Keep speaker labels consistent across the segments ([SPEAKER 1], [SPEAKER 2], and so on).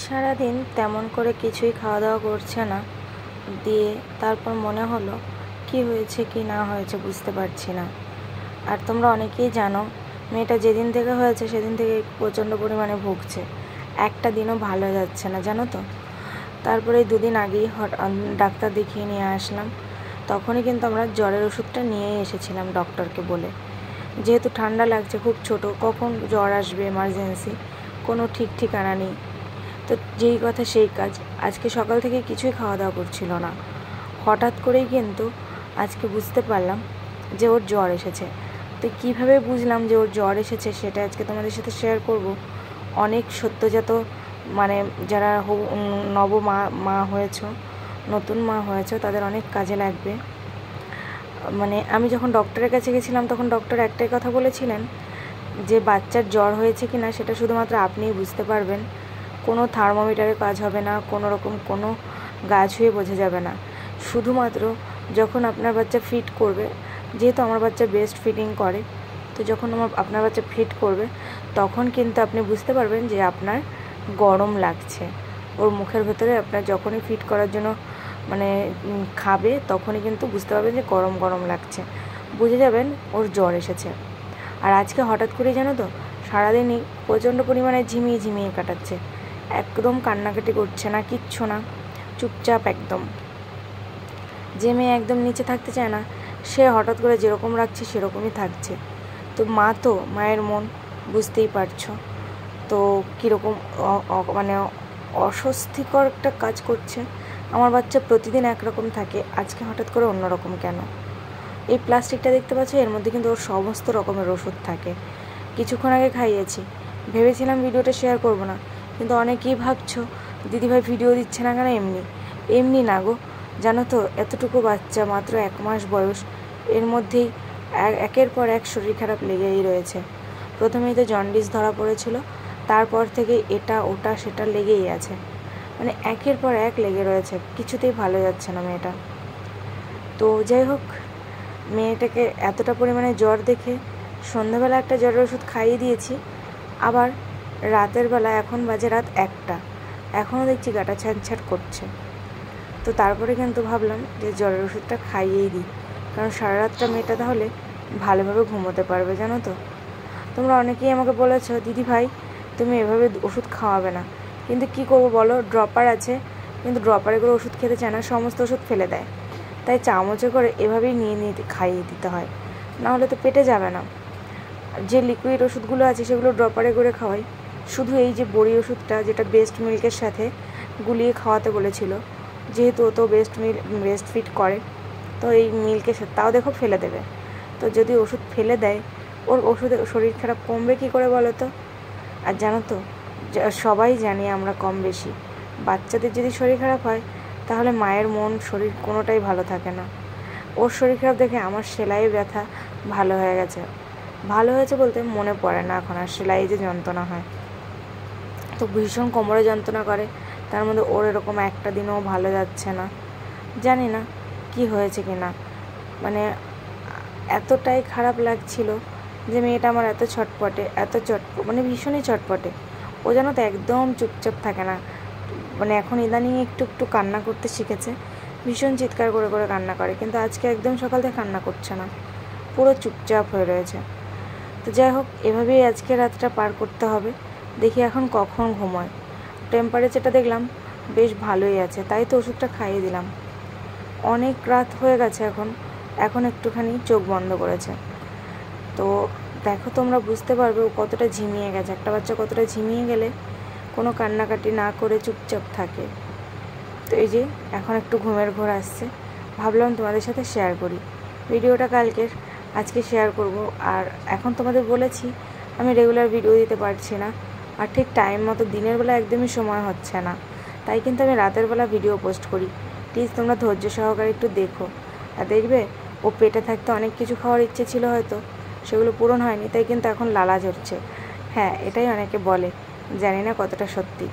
[SPEAKER 1] সারাদিন তেমন করে কিছুই খাওয়া দাওয়া করছে না, দিয়ে তারপর মনে হলো কি হয়েছে কি না হয়েছে বুঝতে পারছি না। আর তোমরা অনেকেই জানো মেয়েটা যেদিন থেকে হয়েছে সেদিন থেকে প্রচণ্ড পরিমাণে ভুগছে, একটা দিনও ভালো যাচ্ছে না জানো তো। তারপরে 2 দিন আগেই ডাক্তার দেখিয়ে নিয়ে আসলাম। তখনই কিন্তু আমরা জ্বরের ওষুধটা নিয়েই এসেছিলাম ডক্টরকে বলে, যেহেতু ঠান্ডা লাগছে, খুব ছোট, কখন জ্বর আসবে এমার্জেন্সি কোনো ঠিক ঠিকানা নেই। তো যেই কথা সেই কাজ, আজকে সকাল থেকে কিছুই খাওয়া দাওয়া করছিল না। হঠাৎ করেই কিন্তু আজকে বুঝতে পারলাম যে ওর জ্বর এসেছে। তো কীভাবে বুঝলাম যে ওর জ্বর এসেছে সেটা আজকে তোমাদের সাথে শেয়ার করব। অনেক সদ্যজাত মানে যারা মা হয়েছ, নতুন মা হয়েছ, তাদের অনেক কাজে লাগবে। মানে আমি যখন ডক্টরের কাছে গেছিলাম তখন ডক্টর একটাই কথা বলেছিলেন যে বাচ্চার জ্বর হয়েছে কি না সেটা শুধুমাত্র আপনিই বুঝতে পারবেন। কোনো থার্মোমিটারে কাজ হবে না, কোনো রকম কোনো গা ছুঁয়ে বোঝা যাবে না। শুধুমাত্র যখন আপনার বাচ্চা ফিট করবে, যেহেতু আমার বাচ্চা বেস্ট ফিটিং করে, তো যখন আপনার বাচ্চা ফিট করবে তখন কিন্তু আপনি বুঝতে পারবেন যে আপনার গরম লাগছে। ওর মুখের ভেতরে আপনার যখনই ফিট করার জন্য মানে খাবে তখনই কিন্তু বুঝতে পারবেন যে গরম গরম লাগছে, বুঝে যাবেন ওর জ্বর এসেছে। আর আজকে হঠাৎ করে জানো তো সারাদিনই প্রচণ্ড পরিমাণে ঝিমিয়ে ঝিমিয়ে কাটাচ্ছে, একদম কান্নাকাটি করছে না, কিচ্ছু না, চুপচাপ একদম। যে মেয়ে একদম নিচে থাকতে চায় না সে হঠাৎ করে যেরকম রাখছে সেরকমই থাকছে। তো মায়ের মন বুঝতেই পারছো তো কীরকম মানে অস্বস্তিকর একটা কাজ করছে। আমার বাচ্চা প্রতিদিন একরকম থাকে, আজকে হঠাৎ করে অন্যরকম কেন? এই প্লাস্টিকটা দেখতে পাচ্ছ, এর মধ্যে কিন্তু ওর সমস্ত রকমের ওষুধ থাকে। কিছুক্ষণ আগে খাইয়েছি, ভেবেছিলাম ভিডিওটা শেয়ার করব না, কিন্তু অনেকেই ভাবছো দিদিভাই ভিডিও দিচ্ছে না কেন। এমনি না গো, জানো তো এতটুকু বাচ্চা, মাত্র 1 মাস বয়স, এর মধ্যেই একের পর এক শরীর খারাপ লেগেই রয়েছে। প্রথমেই তো জন্ডিস ধরা পড়েছিল, তারপর থেকে এটা ওটা সেটা লেগেই আছে, মানে একের পর এক লেগে রয়েছে, কিছুতেই ভালো যাচ্ছে না মেয়েটা। তো যাই হোক, মেয়েটাকে এতটা পরিমাণে জ্বর দেখে সন্ধ্যাবেলা একটা জ্বরের ওষুধ খাইয়ে দিয়েছি, আবার রাতের বেলা, এখন বাজে রাত 1টা, এখনও দেখছি গাটা ছ্যাঁটছ্যাঁট করছে। তো তারপরে কিন্তু ভাবলাম যে জ্বরের ওষুধটা খাইয়েই দিই, কারণ সারা রাতটা মেয়েটা তাহলে ভালোভাবে ঘুমোতে পারবে জানো তো। তোমরা অনেকেই আমাকে বলেছো দিদি ভাই তুমি এভাবে ওষুধ খাওয়াবে না, কিন্তু কি করবো বলো, ড্রপার আছে, কিন্তু ড্রপারে করে ওষুধ খেতে চায় না, সমস্ত ওষুধ ফেলে দেয়, তাই চামচে করে এভাবেই নিয়ে খাইয়ে দিতে হয়, নাহলে তো পেটে যাবে না। যে লিকুইড ওষুধগুলো আছে সেগুলো ড্রপারে করে খাওয়াই, শুধু এই যে বড়ি ওষুধটা যেটা বেস্ট মিল্কের সাথে গুলিয়ে খাওয়াতে বলেছিল, যেহেতু ও তো বেস্ট ফিট করে, তো এই মিল্কের সাথে তাও দেখো ফেলে দেবে। তো যদি ওষুধ ফেলে দেয় ওর ওষুধে শরীর খারাপ কমবে কী করে বলো তো। আর জানো তো সবাই জানি আমরা কম বেশি, বাচ্চাদের যদি শরীর খারাপ হয় তাহলে মায়ের মন শরীর কোনোটাই ভালো থাকে না। ওর শরীর খারাপ দেখে আমার সেলাই ব্যথা ভালো হয়ে গেছে, ভালো হয়েছে বলতে মনে পড়ে না এখন আর সেলাই যে যন্ত্রণা হয়, তো ভীষণ কোমরে যন্ত্রণা করে। তার মধ্যে ওর এরকম একটা দিনও ভালো যাচ্ছে না, জানি না কি হয়েছে কি না, মানে এতটাই খারাপ লাগছিল যে মেয়েটা আমার এত ছটপটে, মানে ভীষণই ছটপটে। ও জানো তো একদম চুপচাপ থাকে না, মানে এখন ইদানিং একটু একটু কান্না করতে শিখেছে, ভীষণ চিৎকার করে করে কান্না করে, কিন্তু আজকে একদম সকাল থেকে কান্না করছে না, পুরো চুপচাপ হয়ে রয়েছে। তো যাই হোক, এভাবেই আজকে রাতটা পার করতে হবে, দেখি এখন কখন ঘুমোয়। টেম্পারেচারটা দেখলাম বেশ ভালোই আছে, তাই তো ওষুধটা খাইয়ে দিলাম। অনেক রাত হয়ে গেছে এখন একটুখানি চোখ বন্ধ করেছে। তো দেখো তোমরা বুঝতে পারবে ও কতটা ঝিমিয়ে গেছে। একটা বাচ্চা কতটা ঝিমিয়ে গেলে কোনো কান্নাকাটি না করে চুপচাপ থাকে। তো এই যে এখন একটু ঘুমের ঘোর আসছে, ভাবলাম তোমাদের সাথে শেয়ার করি। ভিডিওটা আজকে শেয়ার করব। আর এখন তোমাদের বলেছি আমি রেগুলার ভিডিও দিতে পারছি না, আর ঠিক টাইম মতো দিনের বেলা একদমই সময় হচ্ছে না, তাই কিন্তু আমি রাতের বেলা ভিডিও পোস্ট করি। প্লিজ তোমরা ধৈর্য সহকারে একটু দেখো, আর দেখবে ও পেটে থাকতে অনেক কিছু খাওয়ার ইচ্ছে ছিল, হয়তো সেগুলো পূরণ হয়নি, তাই কিন্তু এখন লালা ঝরছে। হ্যাঁ, এটাই অনেকে বলে, জানি না কতটা সত্যি।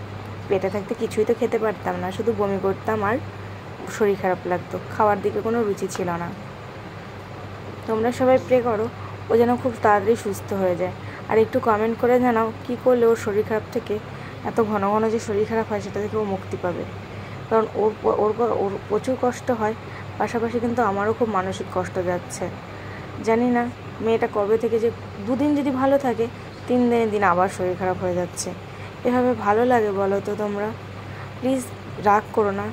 [SPEAKER 1] পেটে থাকতে কিছুই তো খেতে পারতাম না, শুধু বমি করতাম আর শরীর খারাপ লাগতো, খাওয়ার দিকে কোনো রুচি ছিল না। তোমরা সবাই প্রে করো ও যেন খুব তাড়াতাড়ি সুস্থ হয়ে যায়, আর একটু কমেন্ট করে জানাও কী করলে ওর শরীর খারাপ থেকে এত ঘন ঘন যে শরীর খারাপ হয় সেটা থেকে ও মুক্তি পাবে। কারণ ওর প্রচুর কষ্ট হয়, পাশাপাশি কিন্তু আমারও খুব মানসিক কষ্ট যাচ্ছে। জানি না মেয়েটা কবে থেকে যে 2 দিন যদি ভালো থাকে 3 দিনের দিন আবার শরীর খারাপ হয়ে যাচ্ছে। এভাবে ভালো লাগে বলো তো তোমরা? প্লিজ রাগ করো না।